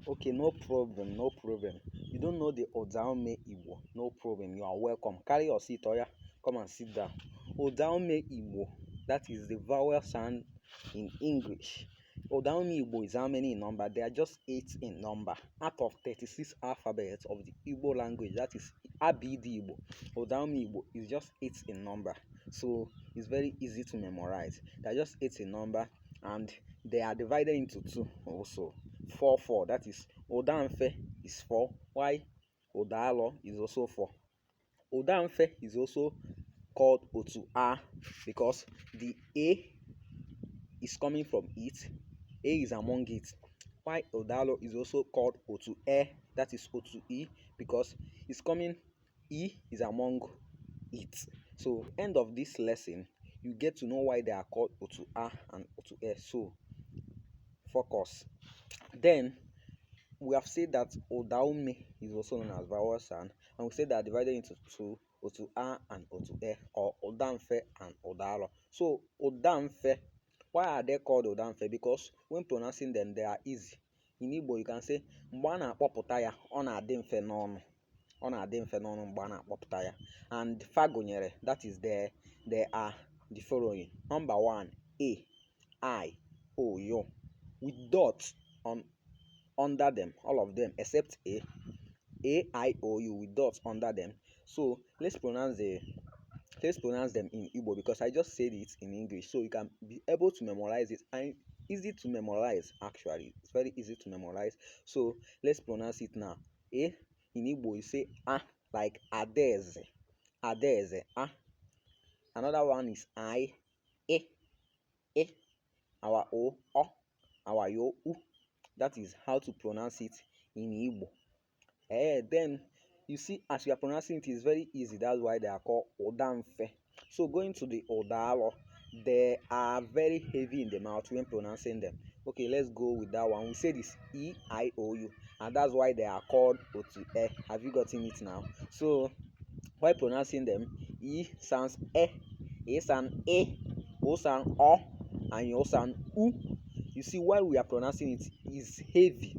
Okay, no problem, no problem. You don't know the Odaume Igbo? No problem, you are welcome. Carry your seat, Oya. Come and sit down. Odaume Igbo, that is the vowel sound in English. Odaume Igbo is how many in number? They are just 8 in number. Out of 36 alphabets of the Igbo language, that is Abidi Igbo. Odaume Igbo is just 8 in number. So it's very easy to memorize. They are just 8 in number, and they are divided into two also. 4 4, that is Odanfe is 4, why Odalo is also 4. Odanfe is also called Otu-A because the A is coming from it. A is among it. Why Odalo is also called Otu-E, that is Otu-E, because it's coming, E is among it. So end of this lesson, you get to know why they are called Otu-A and Otu-E. So focus. Then we have said that Odaume is also known as vowel sound, and we said that divided into two, Otu-A and Otu-E, or Odanfe and Odalo. So Odanfe, why are they called Odanfe? Because when pronouncing them, they are easy. In Igbo, you can say mgbe a na-akpọpụta ya, ọ na-adị mfe n'ọnụ. Ọ na-adị mfe n'ọnụ mgbe a na-akpọpụta ya. And fagonyere, that is there are the following. Number 1, A, I, O, yo, with dots on under them, all of them except I, O, U, with dots under them. So let's pronounce them in Igbo, because I just said it in English, so you can be able to memorize it. And easy to memorize, actually it's very easy to memorize. So let's pronounce it now. A in Igbo, you say like Adeze. Another one is I, our O, our Yo, U. That is how to pronounce it in Igbo. Then you see, as you are pronouncing it, is very easy. That's why they are called Odanfe. So going to the Odalo, they are very heavy in the mouth when pronouncing them. Okay, let's go with that one. We say this E-I-O-U, and that's why they are called Otu-E. Have you gotten it now? So while pronouncing them, E sounds A sounds O sounds O, and you sound U. You see, why we are pronouncing it is heavy.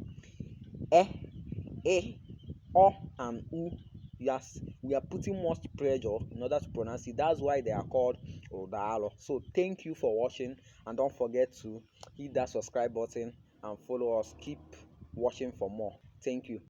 O, and U. Yes, we are putting much pressure in order to pronounce it. That's why they are called Odalo. So thank you for watching, and don't forget to hit that subscribe button and follow us. Keep watching for more. Thank you.